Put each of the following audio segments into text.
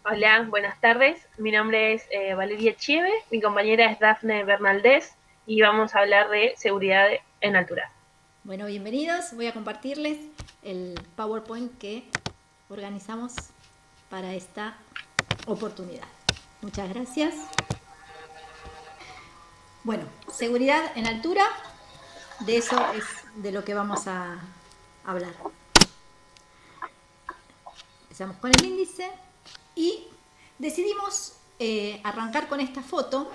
Hola, buenas tardes. Mi nombre es Valeria Chieve, mi compañera es Dafne Bernaldez y vamos a hablar de seguridad en altura. Bueno, bienvenidos. Voy a compartirles el PowerPoint que organizamos para esta oportunidad. Muchas gracias. Bueno, seguridad en altura, de eso es de lo que vamos a hablar. Empezamos con el índice y decidimos arrancar con esta foto,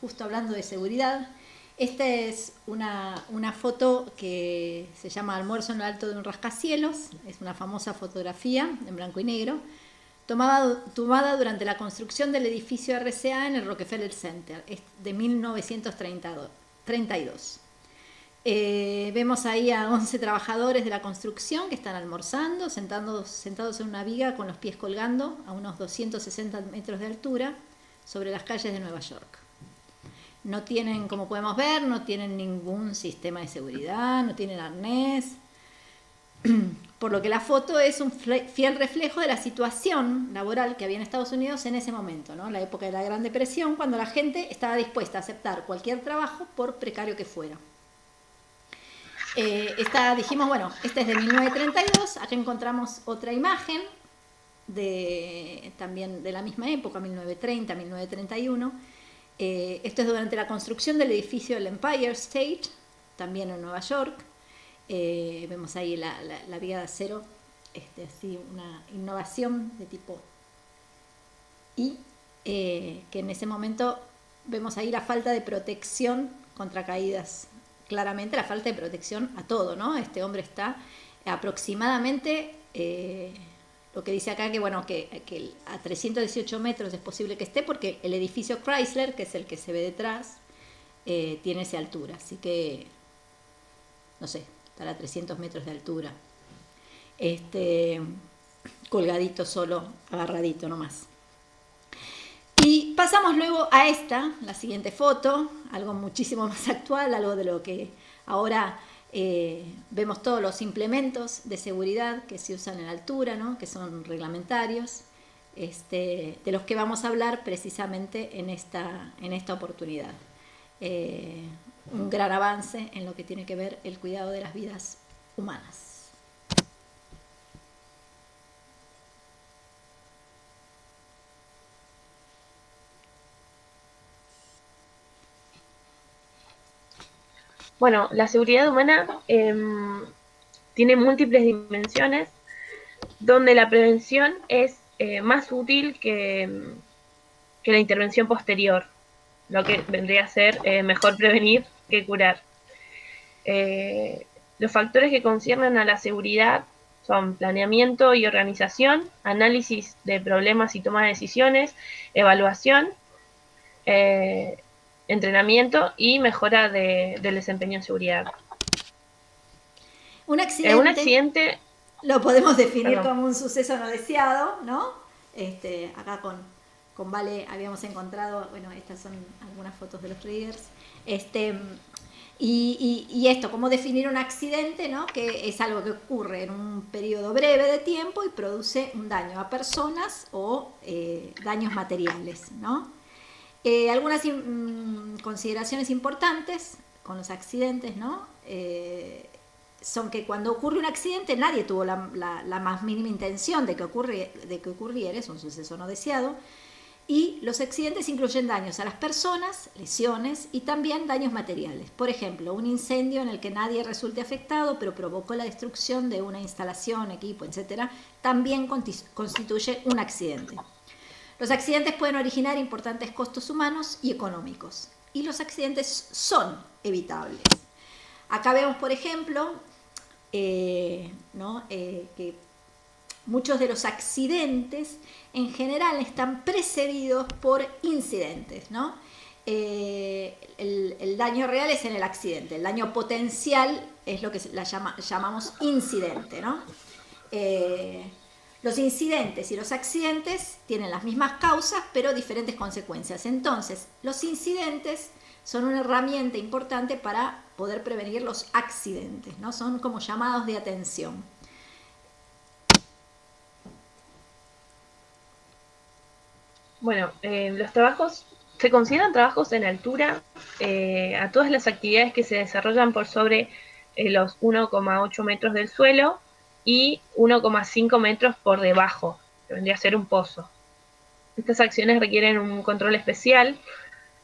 justo hablando de seguridad. Esta es una foto que se llama Almuerzo en lo alto de un rascacielos, es una famosa fotografía en blanco y negro, tomada durante la construcción del edificio RCA en el Rockefeller Center, es de 1932. Vemos ahí a 11 trabajadores de la construcción que están almorzando, sentados en una viga con los pies colgando a unos 260 metros de altura sobre las calles de Nueva York. No tienen, como podemos ver, no tienen ningún sistema de seguridad, no tienen arnés, por lo que la foto es un fiel reflejo de la situación laboral que había en Estados Unidos en ese momento, ¿no? La época de la Gran Depresión, cuando la gente estaba dispuesta a aceptar cualquier trabajo por precario que fuera. Dijimos, bueno, esta es de 1932, acá encontramos otra imagen también de la misma época, 1930, 1931. Esto es durante la construcción del edificio del Empire State, también en Nueva York. Vemos ahí la viga de acero, así una innovación de tipo I, que en ese momento vemos ahí la falta de protección contra caídas. Claramente la falta de protección a todo, ¿no? Este hombre está aproximadamente, lo que dice acá, que bueno, que a 318 metros es posible que esté, porque el edificio Chrysler, que es el que se ve detrás, tiene esa altura, así que, no sé, estará a 300 metros de altura. Colgadito solo, agarradito nomás. Y pasamos luego a la siguiente foto, algo muchísimo más actual, algo de lo que ahora vemos todos los implementos de seguridad que se usan en altura, ¿no? Que son reglamentarios, de los que vamos a hablar precisamente en esta oportunidad. Un gran avance en lo que tiene que ver el cuidado de las vidas humanas. Bueno, la seguridad humana tiene múltiples dimensiones donde la prevención es más útil que la intervención posterior, lo que vendría a ser mejor prevenir que curar. Los factores que conciernen a la seguridad son planeamiento y organización, análisis de problemas y toma de decisiones, evaluación, entrenamiento y mejora del desempeño en seguridad. Un Un accidente lo podemos definir perdón. como un suceso no deseado, ¿no? Acá con Vale habíamos encontrado, bueno, estas son algunas fotos de los triggers. Y esto, cómo definir un accidente, ¿no? Que es algo que ocurre en un periodo breve de tiempo y produce un daño a personas o daños materiales, ¿no? Algunas consideraciones importantes con los accidentes, ¿no? Son que cuando ocurre un accidente nadie tuvo la más mínima intención de que ocurriera, es un suceso no deseado, y los accidentes incluyen daños a las personas, lesiones y también daños materiales. Por ejemplo, un incendio en el que nadie resulte afectado pero provocó la destrucción de una instalación, equipo, etc., también constituye un accidente. Los accidentes pueden originar importantes costos humanos y económicos, y los accidentes son evitables. Acá vemos, por ejemplo, que muchos de los accidentes en general están precedidos por incidentes, ¿no? El daño real es en el accidente, el daño potencial es lo que llamamos incidente, ¿no? Los incidentes y los accidentes tienen las mismas causas, pero diferentes consecuencias. Entonces, los incidentes son una herramienta importante para poder prevenir los accidentes, ¿no? Son como llamados de atención. Bueno, los trabajos se consideran trabajos en altura a todas las actividades que se desarrollan por sobre los 1,8 metros del suelo y 1,5 metros por debajo, que vendría a ser un pozo. Estas acciones requieren un control especial,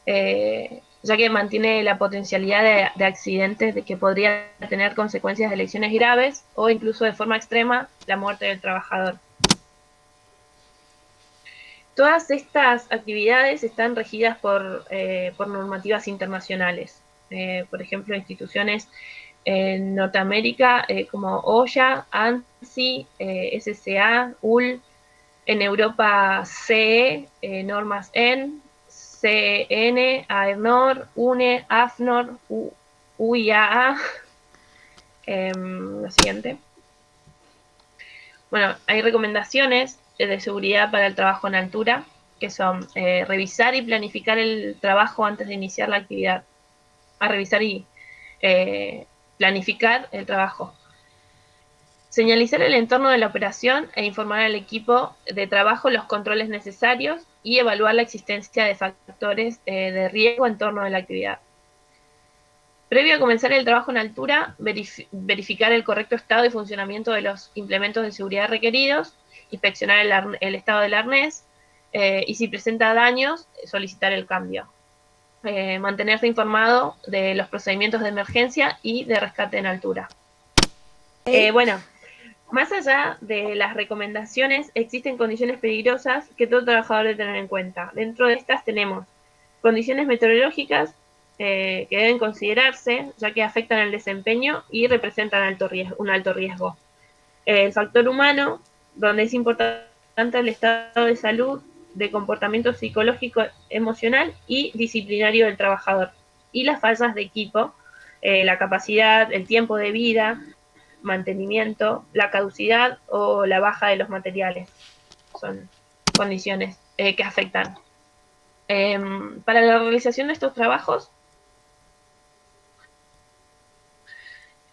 ya que mantiene la potencialidad de accidentes de que podría tener consecuencias de lesiones graves o incluso de forma extrema la muerte del trabajador. Todas estas actividades están regidas por normativas internacionales. Por ejemplo, instituciones en Norteamérica como OSHA, ANSI, SCA, UL, en Europa CE, normas EN, CN, AENOR, UNE, AFNOR, UIAA. Lo siguiente. Bueno, hay recomendaciones de seguridad para el trabajo en altura, que son revisar y planificar el trabajo antes de iniciar la actividad. A revisar y planificar el trabajo. Señalizar el entorno de la operación e informar al equipo de trabajo los controles necesarios y evaluar la existencia de factores de riesgo en torno a la actividad. Previo a comenzar el trabajo en altura, verificar el correcto estado y funcionamiento de los implementos de seguridad requeridos, inspeccionar el estado del arnés y si presenta daños, solicitar el cambio. Mantenerse informado de los procedimientos de emergencia y de rescate en altura. Bueno, más allá de las recomendaciones, existen condiciones peligrosas que todo trabajador debe tener en cuenta. Dentro de estas tenemos condiciones meteorológicas que deben considerarse, ya que afectan el desempeño y representan un alto riesgo. El factor humano, donde es importante el estado de salud, de comportamiento psicológico, emocional y disciplinario del trabajador. Y las fallas de equipo, la capacidad, el tiempo de vida, mantenimiento, la caducidad o la baja de los materiales. Son condiciones que afectan. Para la realización de estos trabajos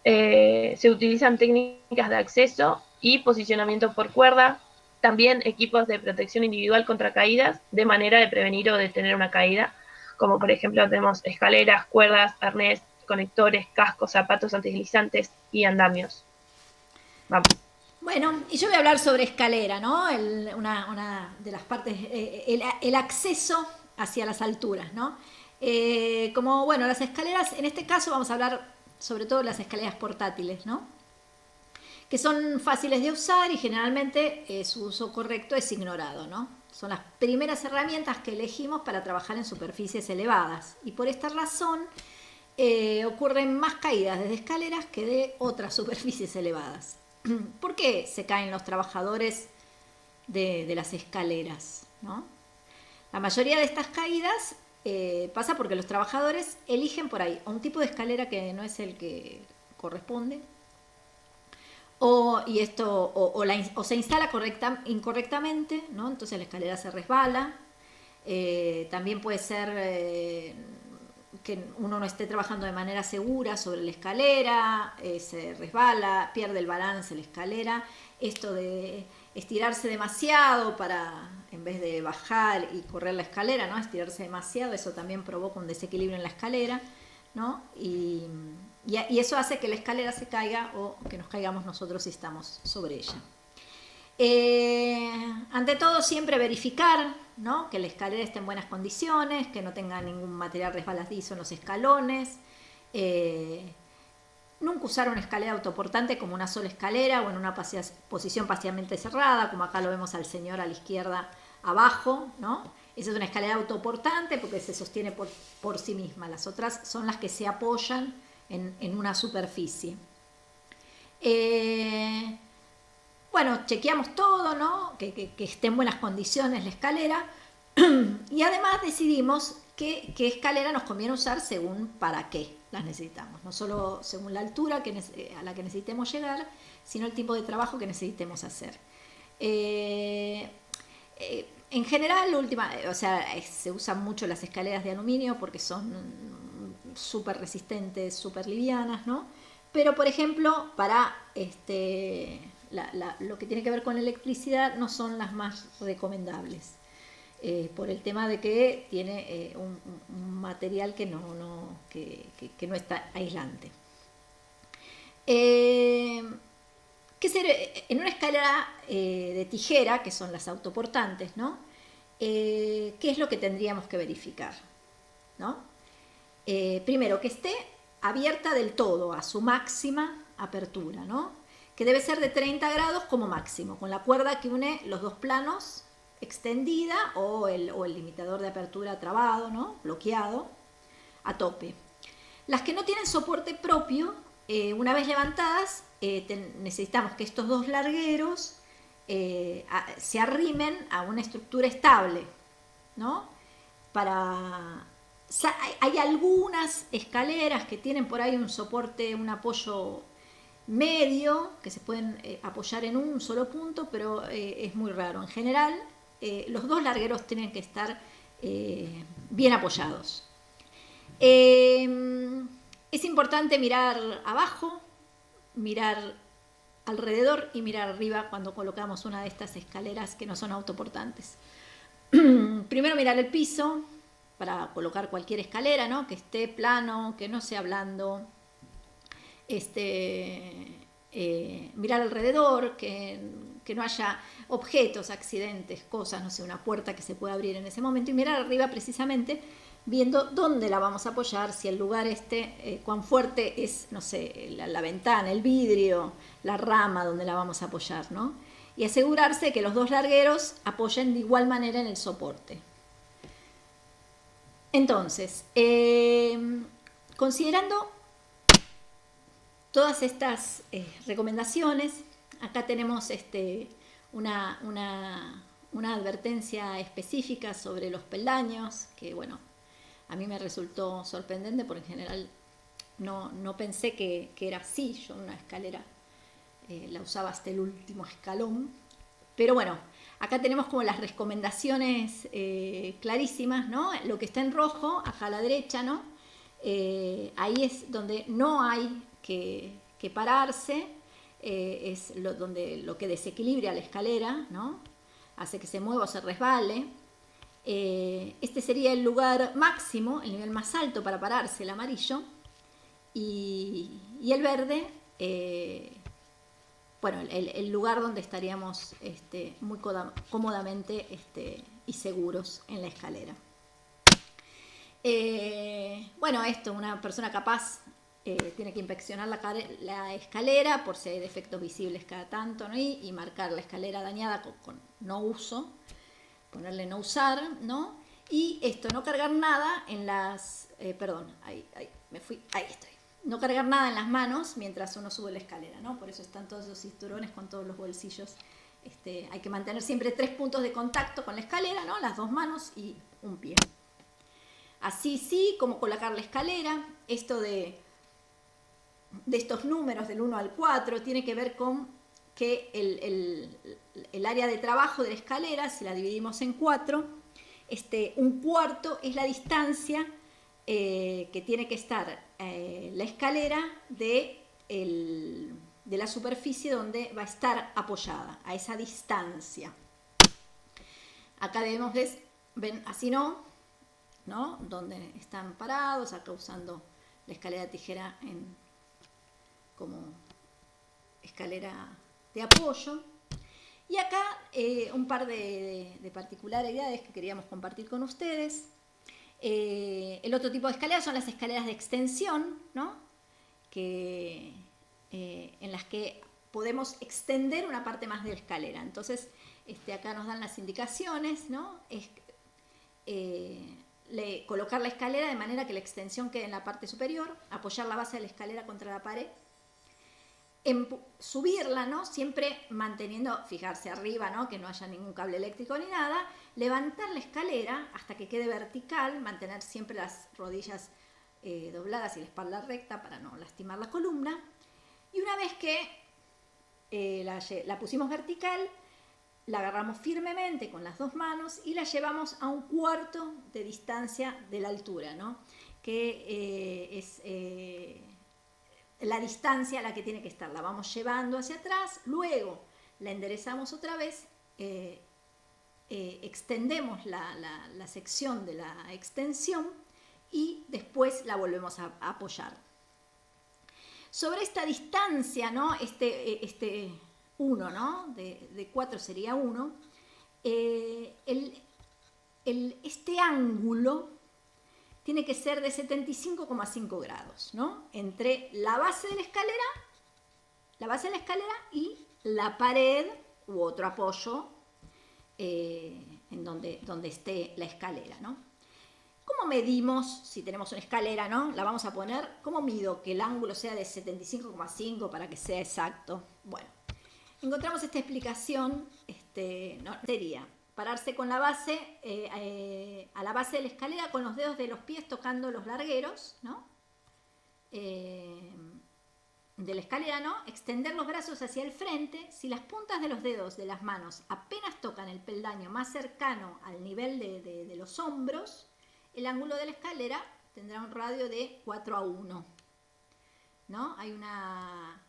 se utilizan técnicas de acceso y posicionamiento por cuerda, también equipos de protección individual contra caídas, de manera de prevenir o detener una caída, como por ejemplo tenemos escaleras, cuerdas, arnés, conectores, cascos, zapatos antideslizantes y andamios. Vamos. Bueno, y yo voy a hablar sobre escalera, ¿no? Una de las partes, el acceso hacia las alturas, ¿no? Como, bueno, las escaleras, en este caso vamos a hablar sobre todo de las escaleras portátiles, ¿no? Que son fáciles de usar y generalmente su uso correcto es ignorado, ¿no? Son las primeras herramientas que elegimos para trabajar en superficies elevadas y por esta razón ocurren más caídas desde escaleras que de otras superficies elevadas. ¿Por qué se caen los trabajadores de las escaleras, ¿no? La mayoría de estas caídas pasa porque los trabajadores eligen por ahí un tipo de escalera que no es el que corresponde o se instala incorrectamente, ¿no? Entonces la escalera se resbala. También puede ser que uno no esté trabajando de manera segura sobre la escalera, se resbala, pierde el balance la escalera. Esto de estirarse demasiado en vez de bajar y correr la escalera, ¿no? Estirarse demasiado, eso también provoca un desequilibrio en la escalera, ¿no? Y eso hace que la escalera se caiga o que nos caigamos nosotros si estamos sobre ella. Ante todo, siempre verificar, ¿no? Que la escalera esté en buenas condiciones, que no tenga ningún material resbaladizo en los escalones. Nunca usar una escalera autoportante como una sola escalera o en una posición parcialmente cerrada, como acá lo vemos al señor a la izquierda abajo, ¿no? Esa es una escalera autoportante porque se sostiene por sí misma. Las otras son las que se apoyan en una superficie. Bueno, chequeamos todo, ¿no? Que esté en buenas condiciones la escalera y además decidimos qué escalera nos conviene usar según para qué las necesitamos. No solo según la altura a la que necesitemos llegar, sino el tipo de trabajo que necesitemos hacer. En general, se usan mucho las escaleras de aluminio porque son súper resistentes, súper livianas, ¿no? Pero, por ejemplo, para lo que tiene que ver con electricidad no son las más recomendables. por el tema de que tiene un material que no está aislante. En una escalera de tijera, que son las autoportantes, ¿no? ¿Qué es lo que tendríamos que verificar? ¿No? Primero, que esté abierta del todo a su máxima apertura, ¿no? Que debe ser de 30 grados como máximo, con la cuerda que une los dos planos extendida o el limitador de apertura trabado, ¿no? Bloqueado a tope. Las que no tienen soporte propio, una vez levantadas, necesitamos que estos dos largueros se arrimen a una estructura estable, ¿no? Hay algunas escaleras que tienen por ahí un soporte, un apoyo medio, que se pueden apoyar en un solo punto, pero es muy raro. En general, los dos largueros tienen que estar bien apoyados. Es importante mirar abajo, mirar alrededor y mirar arriba cuando colocamos una de estas escaleras que no son autoportantes. Primero mirar el piso para colocar cualquier escalera, ¿no? Que esté plano, que no sea blando. Mirar alrededor, que no haya objetos, accidentes, cosas, no sé, una puerta que se pueda abrir en ese momento, y mirar arriba precisamente viendo dónde la vamos a apoyar, si el lugar cuán fuerte es, no sé, la ventana, el vidrio, la rama donde la vamos a apoyar, ¿no? Y asegurarse que los dos largueros apoyen de igual manera en el soporte. Entonces, considerando todas estas recomendaciones, acá tenemos una advertencia específica sobre los peldaños, que bueno, a mí me resultó sorprendente porque en general no pensé que era así. Yo una escalera la usaba hasta el último escalón. Pero bueno, acá tenemos como las recomendaciones clarísimas, ¿no? Lo que está en rojo, acá a la derecha, ¿no? Ahí es donde no hay que pararse, es lo que desequilibra la escalera, ¿no? Hace que se mueva o se resbale. Este sería el lugar máximo, el nivel más alto para pararse, el amarillo, y el verde, bueno, el lugar donde estaríamos muy cómodamente y seguros en la escalera. Bueno, una persona capaz tiene que inspeccionar la escalera por si hay defectos visibles cada tanto, ¿no? y marcar la escalera dañada con no uso, ponerle no usar, ¿no? Y no cargar nada en las... ahí estoy. No cargar nada en las manos mientras uno sube la escalera, ¿no? Por eso están todos los cinturones con todos los bolsillos. Hay que mantener siempre 3 puntos de contacto con la escalera, ¿no? Las 2 manos y un pie. Así sí, como colocar la escalera. Esto de estos números del 1 al 4 tiene que ver con que el área de trabajo de la escalera, si la dividimos en 4, un cuarto es la distancia que tiene que estar la escalera de la superficie donde va a estar apoyada, a esa distancia. Acá debemos ver, ven, así no, donde están parados, acá usando la escalera de tijera como escalera de apoyo. Y acá un par de particularidades que queríamos compartir con ustedes. El otro tipo de escaleras son las escaleras de extensión, ¿no? En las que podemos extender una parte más de la escalera. Entonces, acá nos dan las indicaciones, ¿no? Colocar la escalera de manera que la extensión quede en la parte superior, apoyar la base de la escalera contra la pared, subirla, ¿no? Siempre manteniendo, fijarse arriba, ¿no? Que no haya ningún cable eléctrico ni nada, levantar la escalera hasta que quede vertical, mantener siempre las rodillas dobladas y la espalda recta para no lastimar la columna, y una vez que la pusimos vertical, la agarramos firmemente con las 2 manos y la llevamos a un cuarto de distancia de la altura, ¿no? Que es la distancia a la que tiene que estar. La vamos llevando hacia atrás, luego la enderezamos otra vez extendemos la sección de la extensión y después la volvemos a apoyar. Sobre esta distancia, ¿no? Este 1, ¿no? De 4 sería 1. Este ángulo tiene que ser de 75,5 grados, ¿no? Entre la base de la escalera y la pared u otro apoyo en donde esté la escalera, ¿no? ¿Cómo medimos, si tenemos una escalera, ¿no? La vamos a poner, ¿cómo mido que el ángulo sea de 75,5 para que sea exacto? Bueno, encontramos esta explicación, ¿no? Sería pararse con la base, a la base de la escalera con los dedos de los pies tocando los largueros, ¿no? De la escalera, ¿no? Extender los brazos hacia el frente. Si las puntas de los dedos de las manos apenas tocan el peldaño más cercano al nivel de los hombros, el ángulo de la escalera tendrá un radio de 4:1, ¿no? Hay una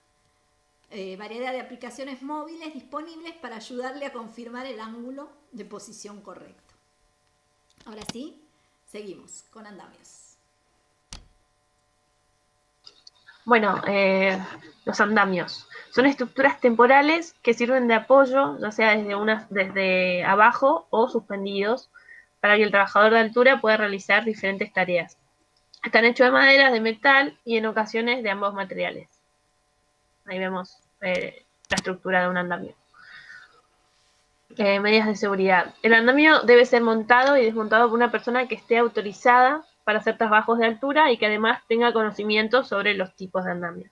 variedad de aplicaciones móviles disponibles para ayudarle a confirmar el ángulo de posición correcto. Ahora sí, seguimos con andamios. Bueno, los andamios son estructuras temporales que sirven de apoyo, ya sea desde abajo o suspendidos, para que el trabajador de altura pueda realizar diferentes tareas. Están hechos de madera, de metal y en ocasiones de ambos materiales. Ahí vemos la estructura de un andamio. Medidas de seguridad. El andamio debe ser montado y desmontado por una persona que esté autorizada para hacer trabajos de altura y que además tenga conocimiento sobre los tipos de andamio.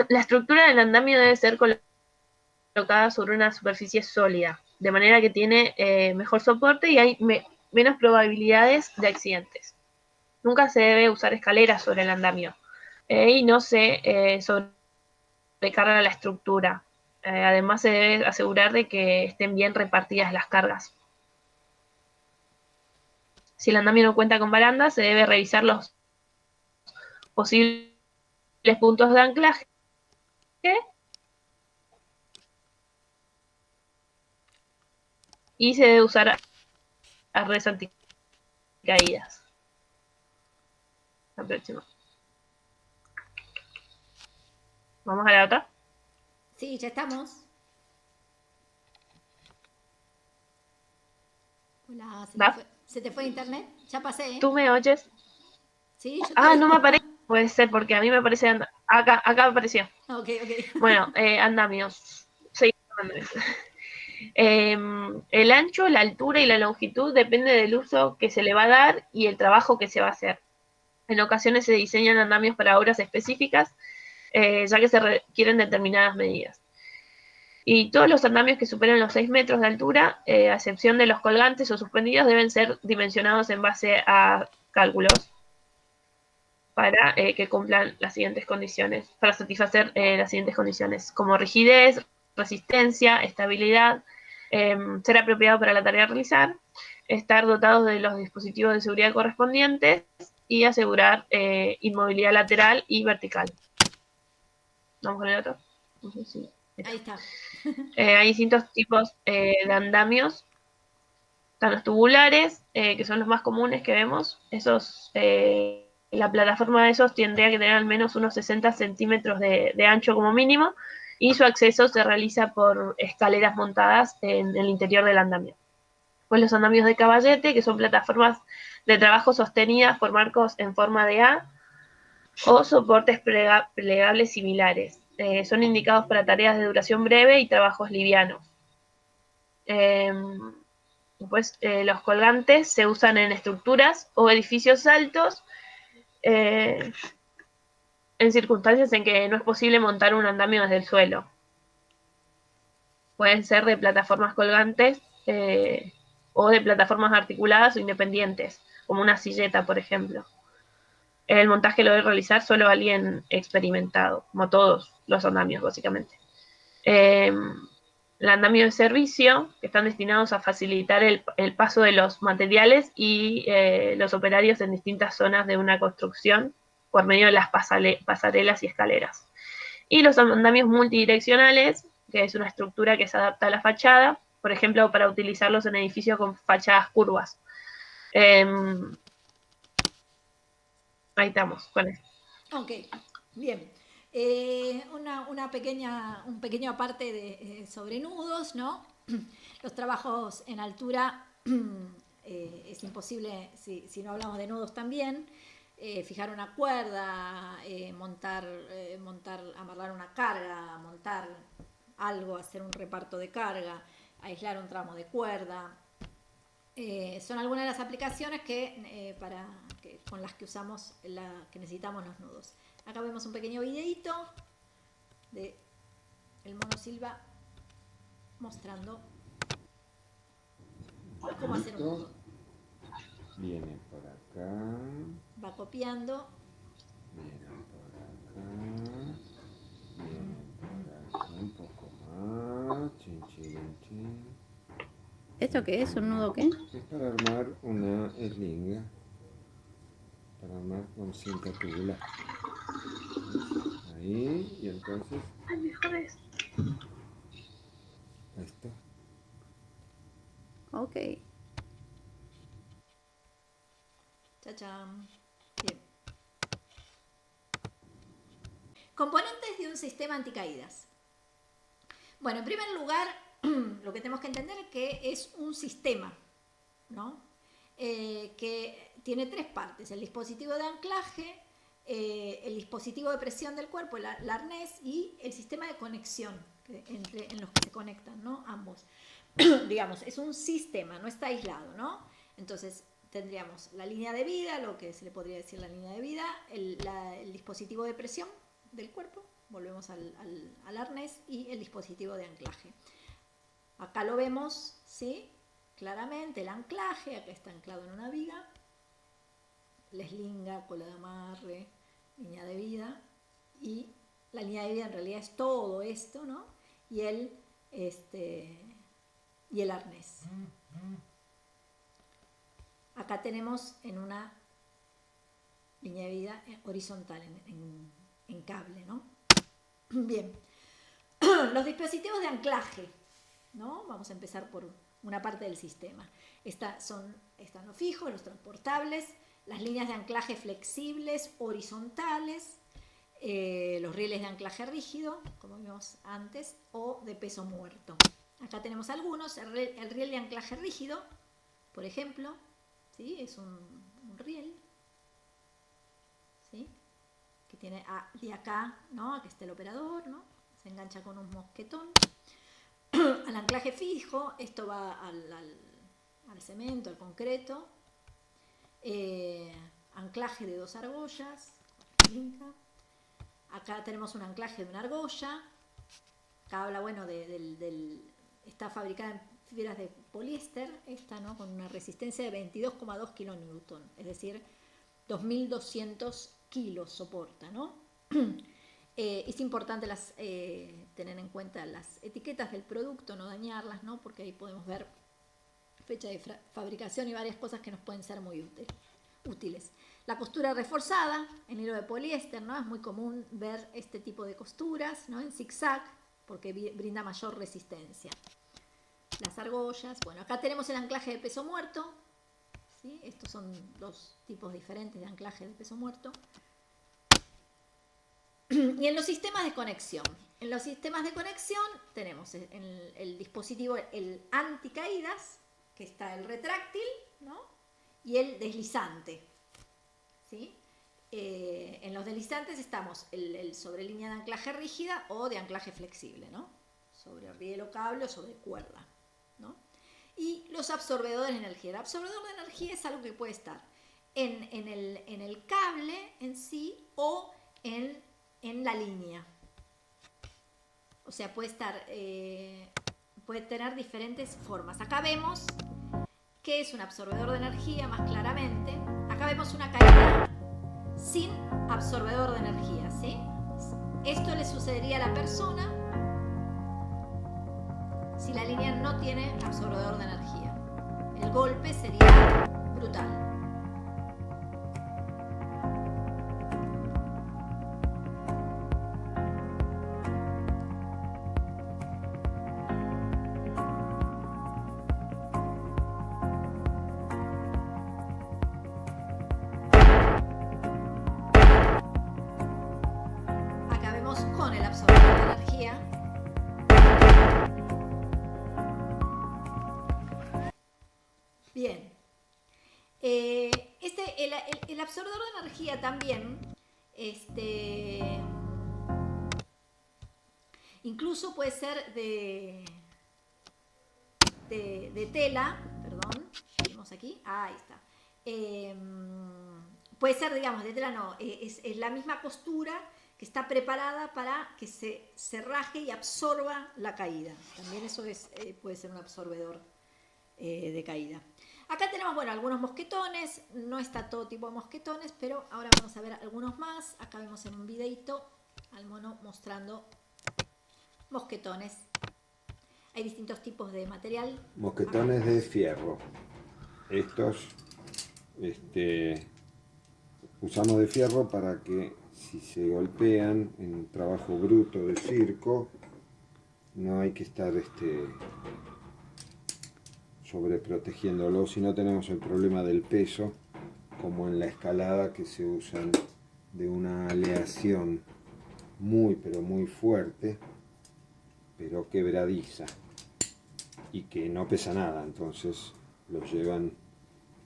La estructura del andamio debe ser colocada sobre una superficie sólida, de manera que tiene mejor soporte y hay menos probabilidades de accidentes. Nunca se debe usar escaleras sobre el andamio y no se sobrecarga la estructura. Además se debe asegurar de que estén bien repartidas las cargas. Si el andamio no cuenta con baranda, se debe revisar los posibles puntos de anclaje y se debe usar redes anticaídas. La próxima. ¿Vamos a la otra? Sí, ya estamos. Hola, ¿se te fue internet? Ya pasé, ¿eh? ¿Tú me oyes? Sí, yo te oigo. No me aparece. Puede ser, porque a mí me aparece... Acá apareció. Ok. Bueno, andamios. Sí, andamios. El ancho, la altura y la longitud depende del uso que se le va a dar y el trabajo que se va a hacer. En ocasiones se diseñan andamios para obras específicas, ya que se requieren determinadas medidas. Y todos los andamios que superen los 6 metros de altura, a excepción de los colgantes o suspendidos, deben ser dimensionados en base a cálculos para que cumplan las siguientes condiciones, para satisfacer las siguientes condiciones, como rigidez, resistencia, estabilidad, ser apropiado para la tarea a realizar, estar dotados de los dispositivos de seguridad correspondientes y asegurar inmovilidad lateral y vertical. Vamos con el otro. No sé si... Ahí está. Hay distintos tipos de andamios. Están los tubulares, que son los más comunes que vemos. Esos, la plataforma de esos tendría que tener al menos unos 60 centímetros de ancho como mínimo, y su acceso se realiza por escaleras montadas en el interior del andamio. Pues los andamios de caballete, que son plataformas de trabajo sostenidas por marcos en forma de A o soportes plegables similares. Son indicados para tareas de duración breve y trabajos livianos. Pues los colgantes se usan en estructuras o edificios altos en circunstancias en que no es posible montar un andamio desde el suelo. Pueden ser de plataformas colgantes o de plataformas articuladas o independientes, como una silleta, por ejemplo. El montaje lo debe realizar solo alguien experimentado, como todos los andamios, básicamente. El andamio de servicio, que están destinados a facilitar el paso de los materiales y los operarios en distintas zonas de una construcción por medio de las pasarelas y escaleras. Y los andamios multidireccionales, que es una estructura que se adapta a la fachada, por ejemplo, para utilizarlos en edificios con fachadas curvas. Ahí estamos con esto. Ok, bien. Un pequeño aparte sobre nudos, ¿no? Los trabajos en altura es imposible si no hablamos de nudos también. Fijar una cuerda, amarrar una carga, montar algo, hacer un reparto de carga, aislar un tramo de cuerda. Son algunas de las aplicaciones con las que usamos, que necesitamos los nudos. Acá vemos un pequeño videito de el mono Silva mostrando cómo hacer un nudo. Viene por acá. Va copiando. Viene por acá. Viene por acá un poco más. Chin, chin, chin. ¿Esto qué es? ¿Un nudo qué? Es para armar una eslinga. Para armar con cinta tubular. Ahí, y entonces. Ay, mejor es. Ahí está. Ok. Chacham. Bien. Componentes de un sistema anticaídas. Bueno, en primer lugar, lo que tenemos que entender es que es un sistema, ¿no? Que tiene tres partes: el dispositivo de anclaje, el dispositivo de presión del cuerpo, el arnés, y el sistema de conexión en los que se conectan, ¿no? Ambos. Digamos, es un sistema, no está aislado, ¿no? Entonces tendríamos la línea de vida, lo que se le podría decir la línea de vida, el dispositivo de presión del cuerpo, volvemos al arnés, y el dispositivo de anclaje. Acá lo vemos, ¿sí? Claramente el anclaje, acá está anclado en una viga, la eslinga, cola de amarre, línea de vida, y la línea de vida en realidad es todo esto, ¿no? Y el arnés. Acá tenemos en una línea de vida horizontal, en cable, ¿no? Bien. Los dispositivos de anclaje, ¿no? Vamos a empezar por una parte del sistema. Están los fijos, los transportables, las líneas de anclaje flexibles, horizontales, los rieles de anclaje rígido, como vimos antes, o de peso muerto. Acá tenemos algunos. El riel de anclaje rígido, por ejemplo, ¿sí? Es un riel, ¿sí? Que tiene de acá, ¿no? Aquí está el operador, ¿no? Se engancha con un mosquetón. Al anclaje fijo, esto va al cemento, al concreto. Anclaje de 2 argollas. Acá tenemos un anclaje de una argolla. Acá habla, bueno, está fabricada en fibras de poliéster, esta, ¿no? Con una resistencia de 22,2 kilonewton, es decir, 2.200 kilos soporta, ¿no? Es importante tener en cuenta las etiquetas del producto, no dañarlas, ¿no? Porque ahí podemos ver fecha de fabricación y varias cosas que nos pueden ser muy útiles. La costura reforzada en hilo de poliéster, ¿no? Es muy común ver este tipo de costuras, ¿no? En zigzag, porque brinda mayor resistencia. Las argollas, bueno, acá tenemos el anclaje de peso muerto, ¿sí? Estos son dos tipos diferentes de anclaje de peso muerto. Y en los sistemas de conexión. En los sistemas de conexión tenemos el dispositivo, el anticaídas, que está el retráctil, ¿no? Y el deslizante, ¿sí? En los deslizantes estamos el sobre línea de anclaje rígida o de anclaje flexible, ¿no? Sobre riel o cable o sobre cuerda, ¿no? Y los absorbedores de energía. El absorbedor de energía es algo que puede estar en el cable en sí o en la línea. O sea, puede tener diferentes formas. Acá vemos que es un absorbedor de energía más claramente. Acá vemos una caída sin absorbedor de energía, ¿sí? Esto le sucedería a la persona si la línea no tiene absorbedor de energía. El golpe sería brutal. Bien. El absorbedor de energía también, incluso puede ser de tela, perdón, seguimos aquí, ahí está. Puede ser, digamos, de tela no, es la misma costura que está preparada para que se raje y absorba la caída. También eso puede ser un absorbedor de caída. Acá tenemos, bueno, algunos mosquetones, no está todo tipo de mosquetones, pero ahora vamos a ver algunos más. Acá vemos en un videito al mono mostrando mosquetones. Hay distintos tipos de material. Mosquetones de fierro. Estos usamos de fierro para que si se golpean en un trabajo bruto de circo, no hay que estar sobreprotegiéndolo, si no tenemos el problema del peso, como en la escalada, que se usan de una aleación muy pero muy fuerte, pero quebradiza, y que no pesa nada, entonces los llevan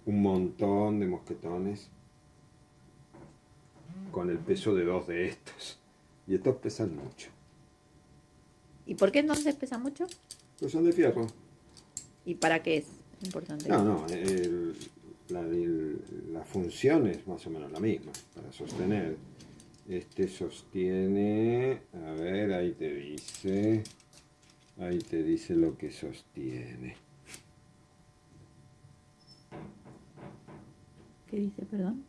un montón de mosquetones con el peso de 2 de estos, y estos pesan mucho. ¿Y por qué entonces pesa mucho? Pues son de fierro. ¿Y para qué es importante? No, la función es más o menos la misma, para sostener. Este sostiene, a ver, ahí te dice lo que sostiene. ¿Qué dice, perdón?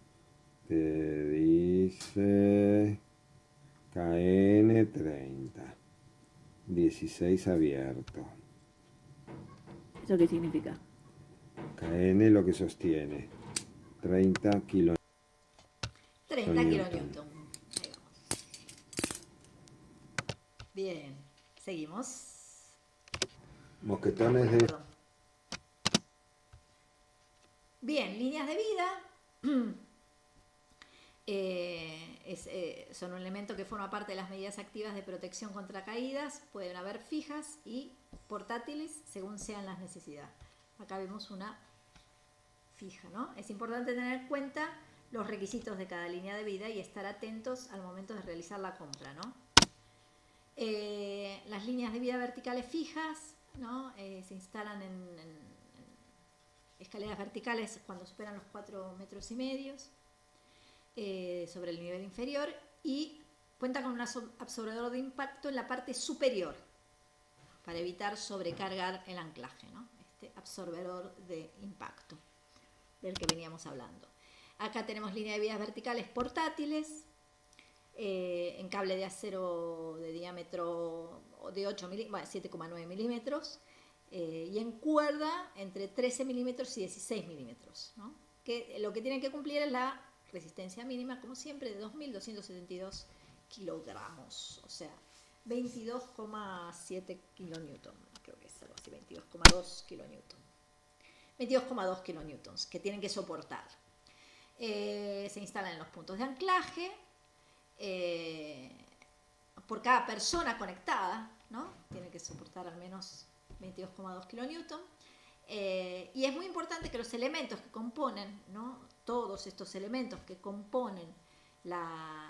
Te dice KN30, 16 abierto. ¿Eso qué significa? KN lo que sostiene, 30 kilo. 30 kilonewton. Ahí vamos. Bien, seguimos. Mosquetones de... Perdón. Bien, líneas de vida. Son un elemento que forma parte de las medidas activas de protección contra caídas. Pueden haber fijas y portátiles según sean las necesidades. Acá vemos una fija, ¿no? Es importante tener en cuenta los requisitos de cada línea de vida y estar atentos al momento de realizar la compra, ¿no? Las líneas de vida verticales fijas, ¿no? Se instalan en escaleras verticales cuando superan los 4,5 metros sobre el nivel inferior, y cuenta con un absorbedor de impacto en la parte superior para evitar sobrecargar el anclaje, ¿no? Este absorbedor de impacto del que veníamos hablando. Acá tenemos líneas de vidas verticales portátiles en cable de acero de diámetro de 7,9 milímetros y en cuerda entre 13 milímetros y 16 milímetros, ¿no? Que lo que tienen que cumplir es la resistencia mínima, como siempre, de 2.272 kilogramos, o sea, 22,7 kilonewton, creo que es algo así, 22,2 kilonewton. 22,2 kilonewtons que tienen que soportar. Se instalan en los puntos de anclaje por cada persona conectada, ¿no? Tiene que soportar al menos 22,2 kilonewton. Y es muy importante que los elementos que componen, ¿no? Todos estos elementos que componen la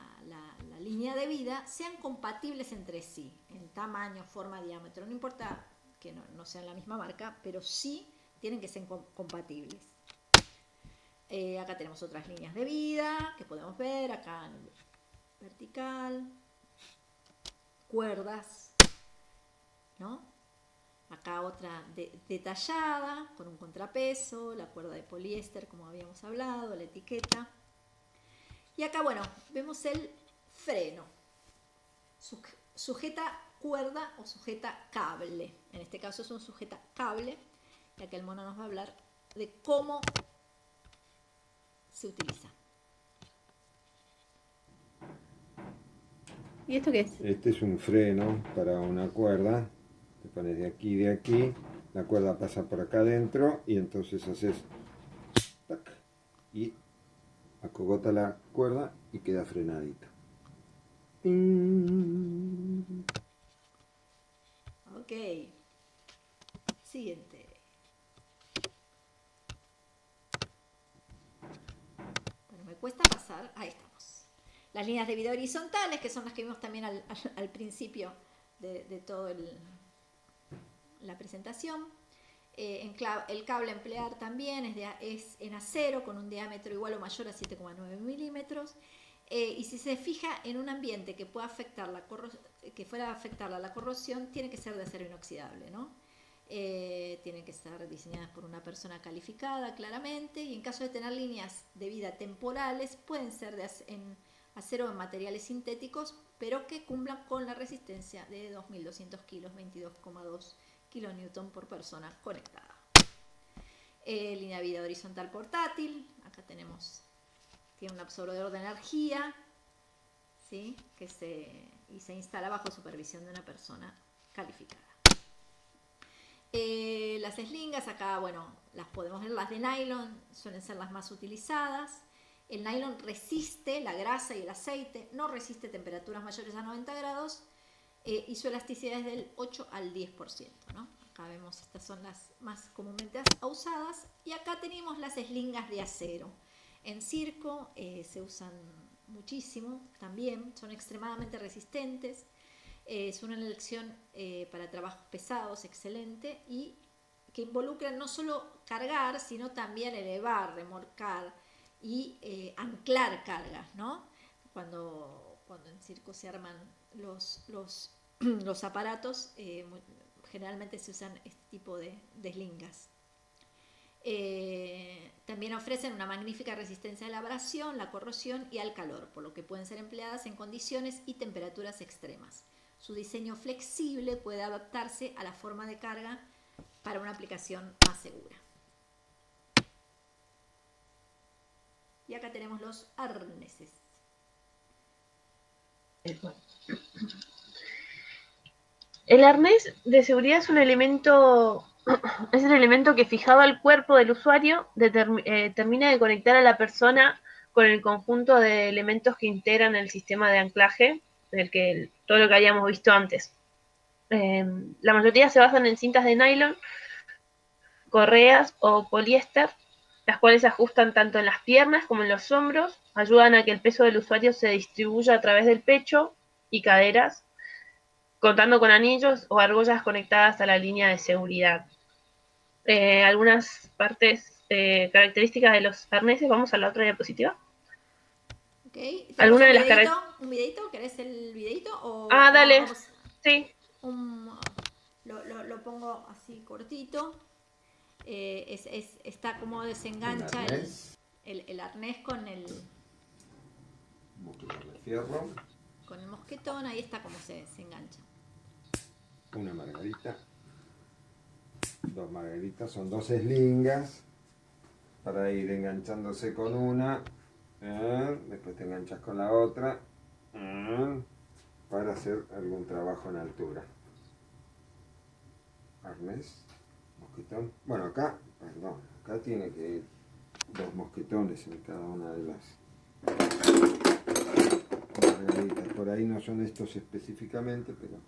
línea de vida sean compatibles entre sí, en tamaño, forma, diámetro. No importa que no sean la misma marca, pero sí tienen que ser compatibles. Acá tenemos otras líneas de vida que podemos ver, acá en vertical, cuerdas, ¿no? Acá otra detallada, con un contrapeso, la cuerda de poliéster, como habíamos hablado, la etiqueta. Y acá, bueno, vemos el freno. Sujeta cuerda o sujeta cable. En este caso es un sujeta cable. Y acá el mono nos va a hablar de cómo se utiliza. ¿Y esto qué es? Este es un freno para una cuerda. Te pones de aquí, la cuerda pasa por acá adentro y entonces haces tac, y acogota la cuerda y queda frenadita. Ok. Siguiente. me cuesta pasar, ahí estamos. Las líneas de vida horizontales, que son las que vimos también al principio de toda la presentación. El cable a emplear también es en acero con un diámetro igual o mayor a 7,9 milímetros. Y si se fija en un ambiente que pueda afectar que fuera a afectarla la corrosión, tiene que ser de acero inoxidable, ¿no? Tienen que estar diseñadas por una persona calificada claramente, y en caso de tener líneas de vida temporales pueden ser en acero o en materiales sintéticos, pero que cumplan con la resistencia de 2200 kilos, 22,2 kilonewton por persona conectada. Línea de vida horizontal portátil, acá tiene un absorbedor de energía, ¿sí? Y se instala bajo supervisión de una persona calificada. Las eslingas, acá, bueno, las podemos ver, las de nylon suelen ser las más utilizadas. El nylon resiste la grasa y el aceite, no resiste temperaturas mayores a 90 grados y su elasticidad es del 8 al 10%, ¿no? Acá vemos, estas son las más comúnmente usadas. Y acá tenemos las eslingas de acero. En circo se usan muchísimo también, son extremadamente resistentes. Es una elección para trabajos pesados, excelente, y que involucran no solo cargar, sino también elevar, remolcar y anclar cargas, ¿no? Cuando en circo se arman los aparatos, generalmente se usan este tipo de eslingas. También ofrecen una magnífica resistencia a la abrasión, la corrosión y al calor, por lo que pueden ser empleadas en condiciones y temperaturas extremas. Su diseño flexible puede adaptarse a la forma de carga para una aplicación más segura. Y acá tenemos los arneses. El arnés de seguridad es el elemento que, fijado al cuerpo del usuario, termina de conectar a la persona con el conjunto de elementos que integran el sistema de anclaje, todo lo que habíamos visto antes. La mayoría se basan en cintas de nylon, correas o poliéster, las cuales se ajustan tanto en las piernas como en los hombros, ayudan a que el peso del usuario se distribuya a través del pecho y caderas, contando con anillos o argollas conectadas a la línea de seguridad. Algunas partes características de los arneses, vamos a la otra diapositiva. Okay. ¿Alguna de las ¿Un videito? ¿Querés el videito? Dale. Sí. Lo pongo así cortito. Está como desengancha el arnés con el mosquetón de fierro. Con el mosquetón, ahí está como se engancha. Una margarita. 2 margaritas, son 2 eslingas para ir enganchándose con una, después te enganchas con la otra, para hacer algún trabajo en altura. Arnés, mosquetón. Bueno, acá tiene que ir 2 mosquetones en cada una de las margaritas. Por ahí no son estos específicamente, pero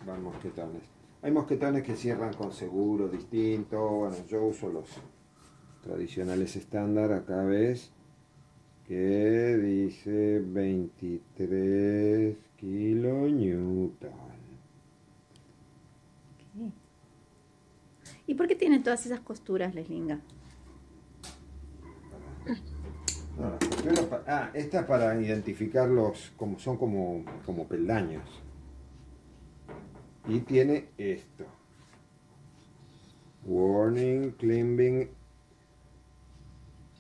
van mosquetones. Hay mosquetones que cierran con seguro distinto. Bueno, yo uso los tradicionales estándar. Acá ves que dice 23 kilonewton. Okay. ¿Y por qué tienen todas esas costuras la eslinga? No, las costuras esta para identificarlos, son como peldaños. Y tiene esto. Warning, climbing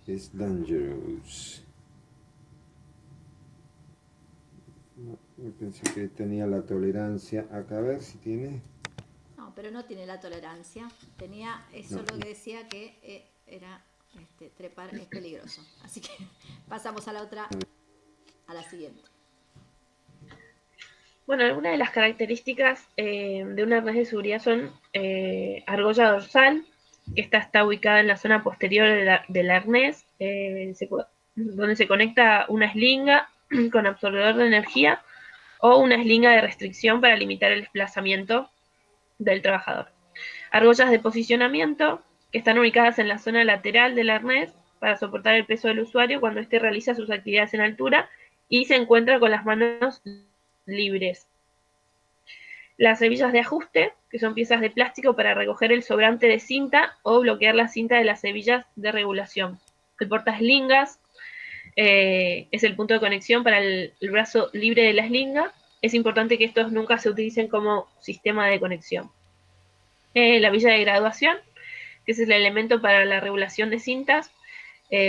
is dangerous. Yo pensé que tenía la tolerancia. Acá a ver si tiene. No, pero no tiene la tolerancia. Tenía eso, lo que decía que era trepar es peligroso. Así que pasamos a la siguiente. Bueno, algunas de las características de un arnés de seguridad son argolla dorsal, que está ubicada en la zona posterior del arnés, donde se conecta una eslinga con absorbedor de energía o una eslinga de restricción para limitar el desplazamiento del trabajador. Argollas de posicionamiento, que están ubicadas en la zona lateral del arnés para soportar el peso del usuario cuando éste realiza sus actividades en altura y se encuentra con las manos libres. Las hebillas de ajuste, que son piezas de plástico para recoger el sobrante de cinta o bloquear la cinta de las hebillas de regulación. El portaslingas es el punto de conexión para el brazo libre de la eslinga. Es importante que estos nunca se utilicen como sistema de conexión. La hebilla de graduación, que es el elemento para la regulación de cintas,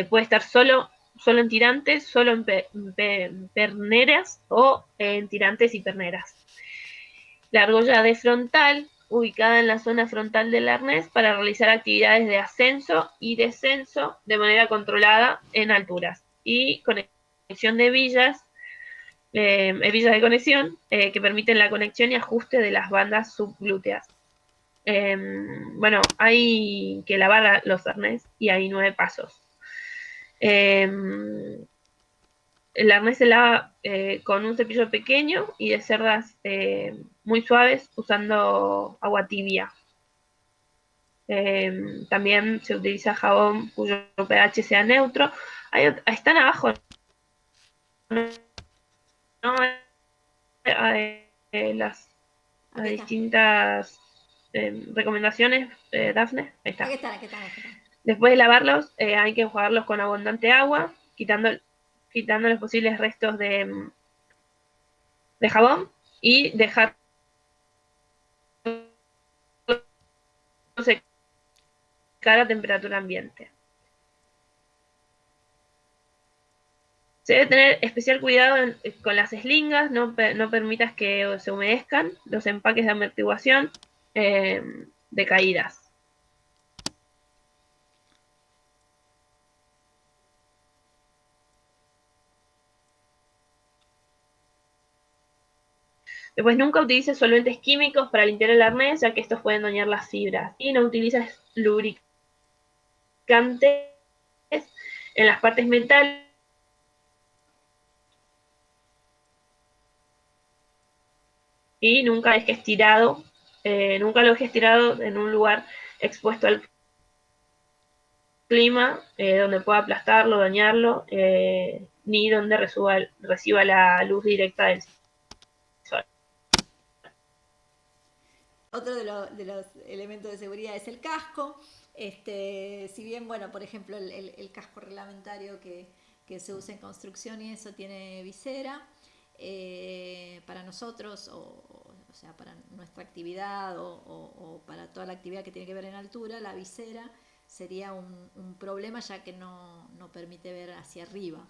puede estar solo en tirantes, solo en perneras o en tirantes y perneras. La argolla de frontal, ubicada en la zona frontal del arnés para realizar actividades de ascenso y descenso de manera controlada en alturas. Y conexión de hebillas de conexión que permiten la conexión y ajuste de las bandas subglúteas. Bueno, hay que lavar los arnés y hay 9 pasos. El arnés se lava con un cepillo pequeño y de cerdas muy suaves usando agua tibia. También se utiliza jabón cuyo pH sea neutro. Están abajo, ¿no? Las distintas recomendaciones, Dafne. Ahí está. Aquí están. Después de lavarlos, hay que enjuagarlos con abundante agua, quitando los posibles restos de jabón y dejar secar a temperatura ambiente. Se debe tener especial cuidado con las eslingas, no permitas que se humedezcan los empaques de amortiguación de caídas. Después, nunca utilices solventes químicos para limpiar el arnés, ya que estos pueden dañar las fibras. Y no utilices lubricantes en las partes metálicas. Y nunca lo dejes estirado en un lugar expuesto al clima, donde pueda aplastarlo, dañarlo, ni donde reciba la luz directa del sol. Otro de los elementos de seguridad es el casco. Si bien, bueno, por ejemplo, el casco reglamentario que se usa en construcción y eso tiene visera, para nosotros, o sea, para nuestra actividad o para toda la actividad que tiene que ver en altura, la visera sería un problema, ya que no permite ver hacia arriba.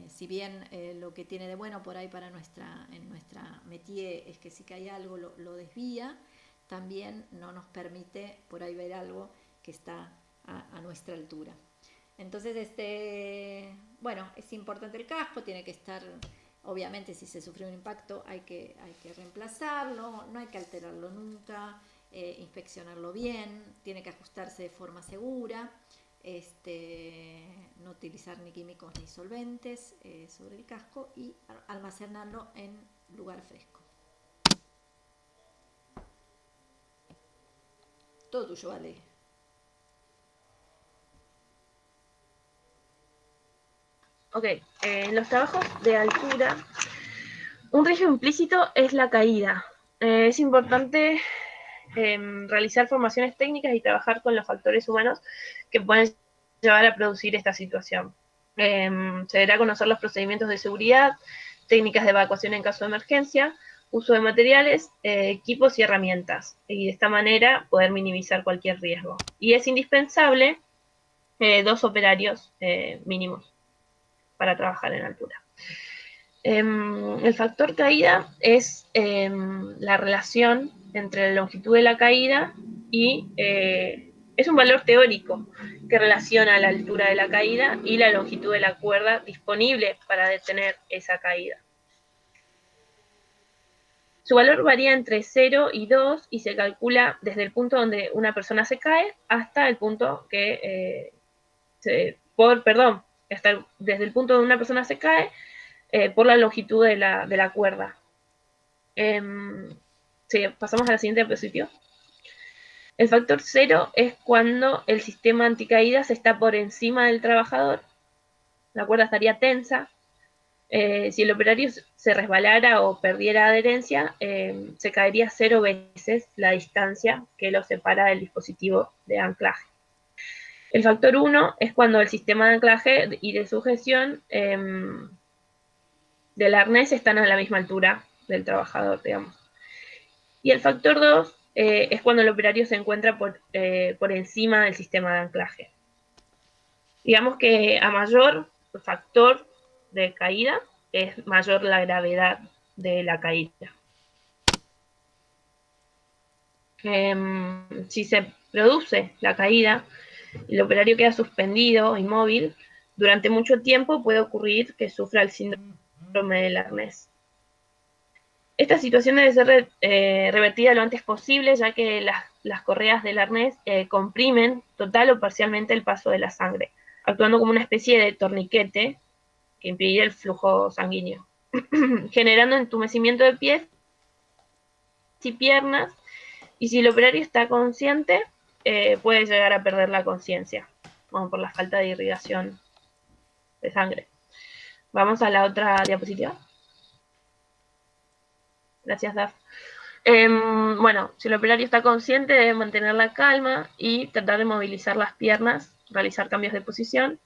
Si bien lo que tiene de bueno por ahí en nuestra métier es que si cae algo lo desvía, también no nos permite por ahí ver algo que está a nuestra altura. Entonces, bueno, es importante el casco, tiene que estar, obviamente si se sufrió un impacto hay que reemplazarlo, no hay que alterarlo nunca, inspeccionarlo bien, tiene que ajustarse de forma segura, no utilizar ni químicos ni solventes sobre el casco y almacenarlo en lugar fresco. Todo tuyo, Vale. Ok, en los trabajos de altura, un riesgo implícito es la caída. Es importante realizar formaciones técnicas y trabajar con los factores humanos que pueden llevar a producir esta situación. Se deberá conocer los procedimientos de seguridad, técnicas de evacuación en caso de emergencia, uso de materiales, equipos y herramientas, y de esta manera poder minimizar cualquier riesgo. Y es indispensable 2 operarios mínimos para trabajar en altura. El factor caída es la relación entre la longitud de la caída y es un valor teórico que relaciona la altura de la caída y la longitud de la cuerda disponible para detener esa caída. Su valor varía entre 0 y 2 y se calcula desde el punto donde una persona se cae hasta el punto que desde el punto donde una persona se cae por la longitud de la cuerda. Sí, pasamos a la siguiente diapositiva. El factor 0 es cuando el sistema anticaídas está por encima del trabajador, la cuerda estaría tensa. Si el operario se resbalara o perdiera adherencia, se caería 0 veces la distancia que lo separa del dispositivo de anclaje. El factor 1 es cuando el sistema de anclaje y de sujeción del arnés están a la misma altura del trabajador, digamos. Y el factor 2 es cuando el operario se encuentra por encima del sistema de anclaje. Digamos que a mayor factor de caída, es mayor la gravedad de la caída. Si se produce la caída y el operario queda suspendido, inmóvil, durante mucho tiempo puede ocurrir que sufra el síndrome del arnés. Esta situación debe ser revertida lo antes posible, ya que las correas del arnés comprimen total o parcialmente el paso de la sangre, actuando como una especie de torniquete que impediría el flujo sanguíneo, generando entumecimiento de pies y piernas, y si el operario está consciente, puede llegar a perder la conciencia, como por la falta de irrigación de sangre. Vamos a la otra diapositiva. Gracias, Daf. Bueno, si el operario está consciente, debe mantener la calma y tratar de movilizar las piernas, realizar cambios de posición.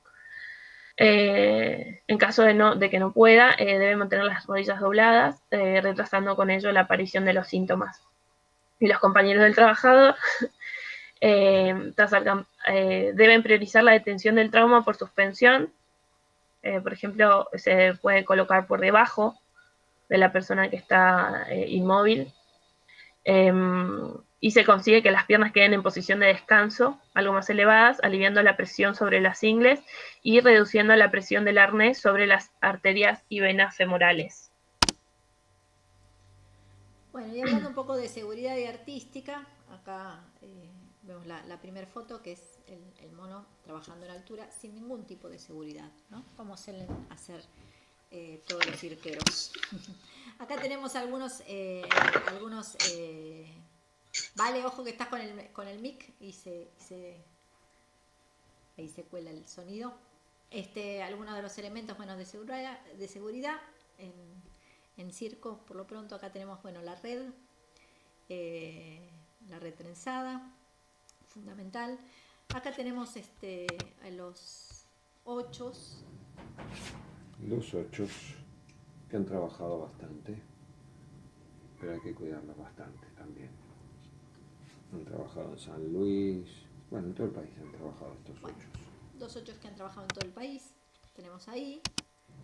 En caso de que no pueda, debe mantener las rodillas dobladas, retrasando con ello la aparición de los síntomas. Y los compañeros del trabajador deben priorizar la detención del trauma por suspensión. Por ejemplo, se puede colocar por debajo de la persona que está inmóvil, y se consigue que las piernas queden en posición de descanso, algo más elevadas, aliviando la presión sobre las ingles y reduciendo la presión del arnés sobre las arterias y venas femorales. Bueno, y hablando un poco de seguridad y artística, acá vemos la primera foto, que es el mono trabajando en altura sin ningún tipo de seguridad, ¿no? Como suelen hacer todos los cirqueros. Acá tenemos algunos vale, ojo que estás con el mic y ahí se cuela el sonido. Algunos de los elementos, bueno, de seguridad en circo. Por lo pronto acá tenemos, bueno, la red trenzada, fundamental. Acá tenemos los ochos. Los ochos que han trabajado bastante, pero hay que cuidarlos bastante también. Han trabajado en San Luis, bueno, en todo el país han trabajado estos ochos. Dos ochos que han trabajado en todo el país, tenemos ahí.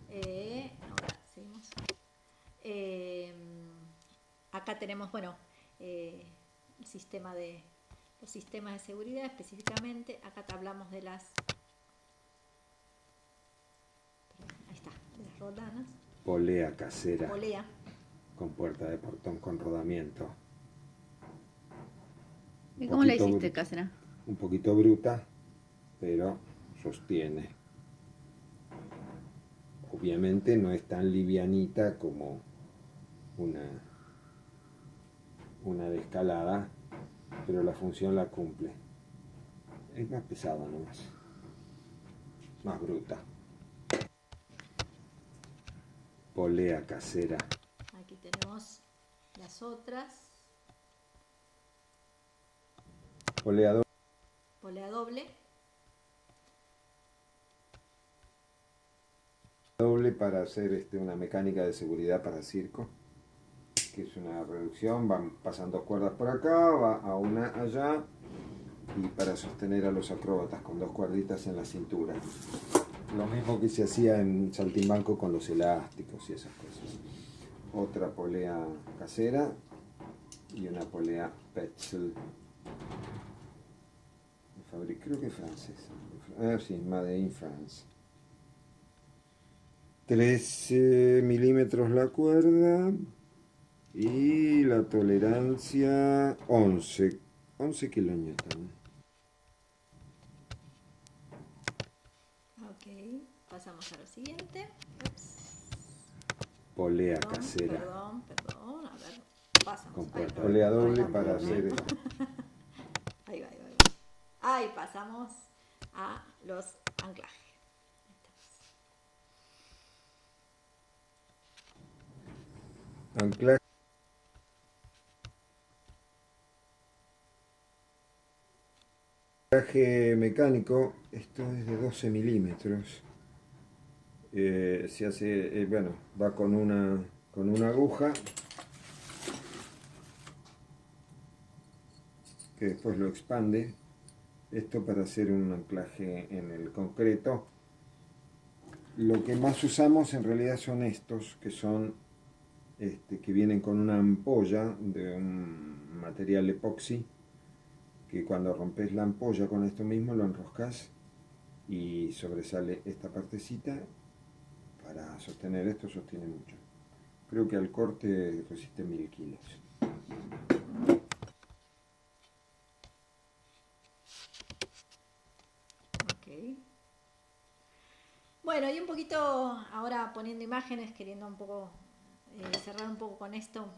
Ahora seguimos. Acá tenemos, bueno, los sistemas de seguridad específicamente. Acá te hablamos de las rodanas. Polea casera. Polea. Con puerta de portón con rodamiento. ¿Y cómo la hiciste, casera? Un poquito bruta, pero sostiene. Obviamente no es tan livianita como una de escalada, pero la función la cumple. Es más pesada nomás, más bruta. Polea casera. Aquí tenemos las otras. Polea doble. Polea doble. Doble para hacer una mecánica de seguridad para circo, que es una reducción, van pasando cuerdas por acá, va a una allá, y para sostener a los acróbatas con dos cuerditas en la cintura. Lo mismo que se hacía en saltimbanco con los elásticos y esas cosas. Otra polea casera y una polea Petzl. Creo que es francesa. Sí, Made in France. 13 milímetros la cuerda y la tolerancia 11 kilonewton. Ok, pasamos a lo siguiente. Ups. Polea casera. Perdón, a ver, pasamos. Con polea doble para hacer Ahí va, ahí va, ahí va. Ahí pasamos a los anclajes. Anclaje mecánico, esto es de 12 milímetros. Se hace, bueno, va con una aguja que después lo expande. Esto para hacer un anclaje en el concreto. Lo que más usamos en realidad son estos, que son que vienen con una ampolla de un material epoxi, que cuando rompes la ampolla con esto mismo lo enroscas y sobresale esta partecita. Para sostener esto sostiene mucho. Creo que al corte resiste 1000 kilos. Ok. Bueno, y un poquito ahora poniendo imágenes, queriendo un poco cerrar un poco con esto.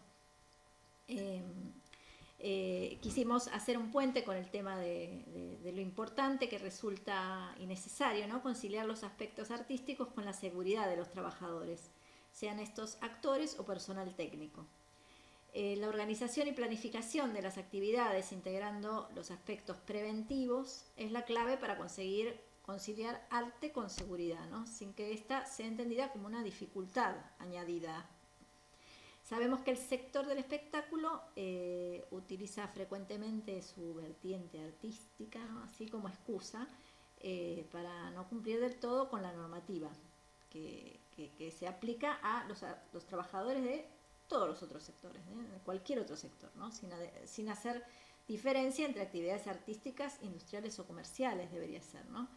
Quisimos hacer un puente con el tema de lo importante que resulta y necesario, ¿no? Conciliar los aspectos artísticos con la seguridad de los trabajadores, sean estos actores o personal técnico. La organización y planificación de las actividades integrando los aspectos preventivos es la clave para conseguir conciliar arte con seguridad, ¿no? Sin que ésta sea entendida como una dificultad añadida. Sabemos que el sector del espectáculo utiliza frecuentemente su vertiente artística, ¿no? Así como excusa para no cumplir del todo con la normativa que se aplica a los trabajadores de todos los otros sectores, de cualquier otro sector, ¿no? Sin hacer diferencia entre actividades artísticas, industriales o comerciales, debería ser, ¿no?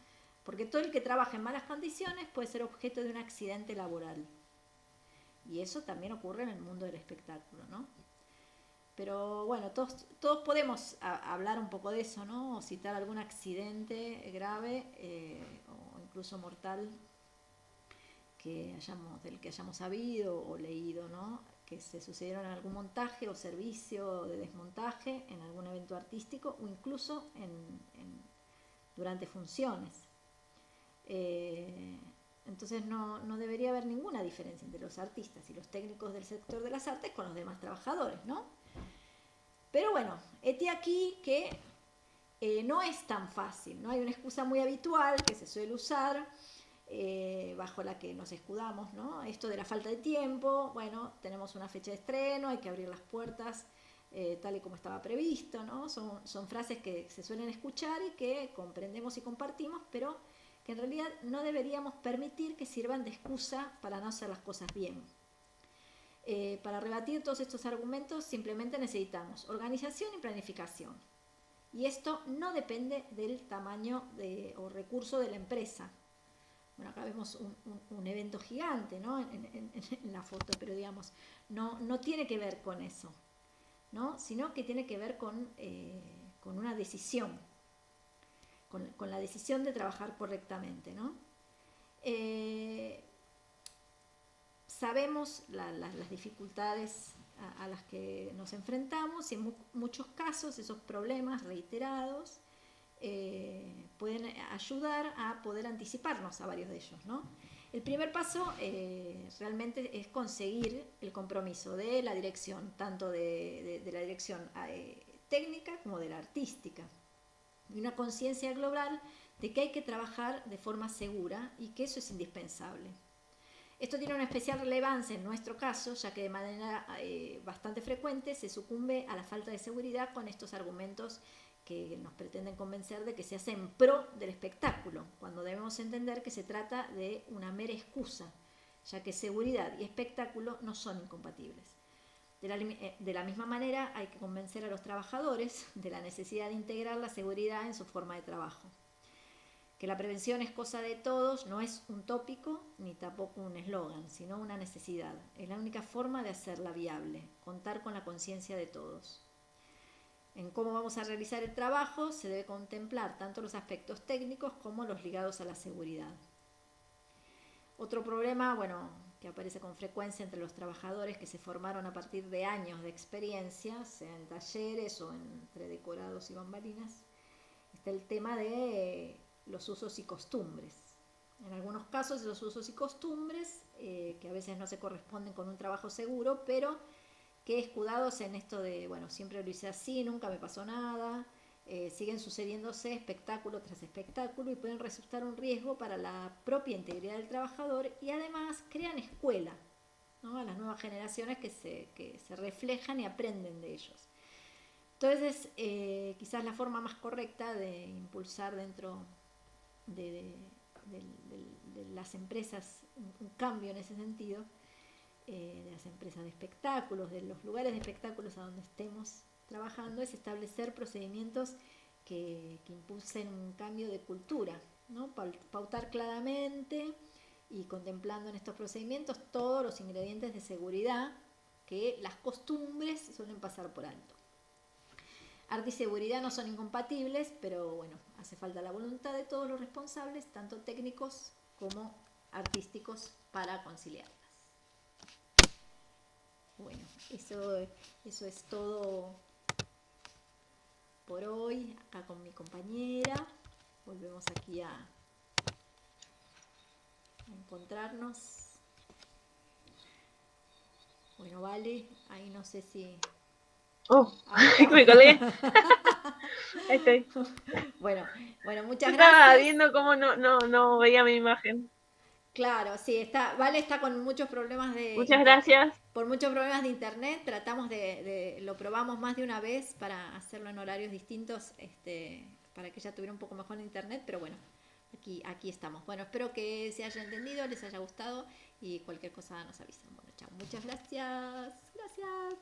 Porque todo el que trabaja en malas condiciones puede ser objeto de un accidente laboral. Y eso también ocurre en el mundo del espectáculo, ¿no? Pero bueno, todos podemos hablar un poco de eso, ¿no? O citar algún accidente grave o incluso mortal del que hayamos sabido o leído, ¿no? Que se sucedieron en algún montaje o servicio de desmontaje, en algún evento artístico o incluso durante funciones. Entonces no debería haber ninguna diferencia entre los artistas y los técnicos del sector de las artes con los demás trabajadores, ¿no? Pero bueno, hete aquí que no es tan fácil, ¿no? Hay una excusa muy habitual que se suele usar, bajo la que nos escudamos, ¿no? Esto de la falta de tiempo, bueno, tenemos una fecha de estreno, hay que abrir las puertas tal y como estaba previsto, ¿no? Son frases que se suelen escuchar y que comprendemos y compartimos, pero que en realidad no deberíamos permitir que sirvan de excusa para no hacer las cosas bien. Para rebatir todos estos argumentos simplemente necesitamos organización y planificación. Y esto no depende del tamaño o recurso de la empresa. Bueno, acá vemos un evento gigante, ¿no? en la foto, pero digamos, no tiene que ver con eso, ¿no? Sino que tiene que ver con una decisión, con la decisión de trabajar correctamente, ¿no? Sabemos las dificultades a las que nos enfrentamos y en muchos casos esos problemas reiterados pueden ayudar a poder anticiparnos a varios de ellos, ¿no? El primer paso realmente es conseguir el compromiso de la dirección, tanto de la dirección técnica como de la artística, y una conciencia global de que hay que trabajar de forma segura y que eso es indispensable. Esto tiene una especial relevancia en nuestro caso, ya que de manera bastante frecuente se sucumbe a la falta de seguridad con estos argumentos que nos pretenden convencer de que se hace en pro del espectáculo, cuando debemos entender que se trata de una mera excusa, ya que seguridad y espectáculo no son incompatibles. De la misma manera hay que convencer a los trabajadores de la necesidad de integrar la seguridad en su forma de trabajo. Que la prevención es cosa de todos no es un tópico ni tampoco un eslogan, sino una necesidad. Es la única forma de hacerla viable, contar con la conciencia de todos. En cómo vamos a realizar el trabajo se debe contemplar tanto los aspectos técnicos como los ligados a la seguridad. Otro problema, bueno, que aparece con frecuencia entre los trabajadores que se formaron a partir de años de experiencia, sea en talleres o entre decorados y bambalinas, está el tema de los usos y costumbres. En algunos casos los usos y costumbres, que a veces no se corresponden con un trabajo seguro, pero que escudados en esto de, bueno, siempre lo hice así, nunca me pasó nada, siguen sucediéndose espectáculo tras espectáculo y pueden resultar un riesgo para la propia integridad del trabajador y además crean escuela, ¿no?, a las nuevas generaciones que se reflejan y aprenden de ellos. Entonces, quizás la forma más correcta de impulsar dentro de las empresas un cambio en ese sentido, de las empresas de espectáculos, de los lugares de espectáculos a donde estemos trabajando, es establecer procedimientos que impulsen un cambio de cultura, ¿no? Pautar claramente y contemplando en estos procedimientos todos los ingredientes de seguridad que las costumbres suelen pasar por alto. Arte y seguridad no son incompatibles, pero bueno, hace falta la voluntad de todos los responsables, tanto técnicos como artísticos, para conciliarlas. Bueno, eso es todo por hoy, acá con mi compañera. Volvemos aquí a encontrarnos. Bueno, Vale, ahí no sé si... Oh, me colgué. Ahí estoy. Bueno, muchas Yo estaba gracias. viendo cómo no veía mi imagen. Claro, sí, Vale está con muchos problemas Muchas gracias. por muchos problemas de internet. Tratamos lo probamos más de una vez para hacerlo en horarios distintos, para que ella tuviera un poco mejor de internet, pero bueno, aquí estamos. Bueno, espero que se haya entendido, les haya gustado y cualquier cosa nos avisan. Bueno, chao, muchas gracias. Gracias.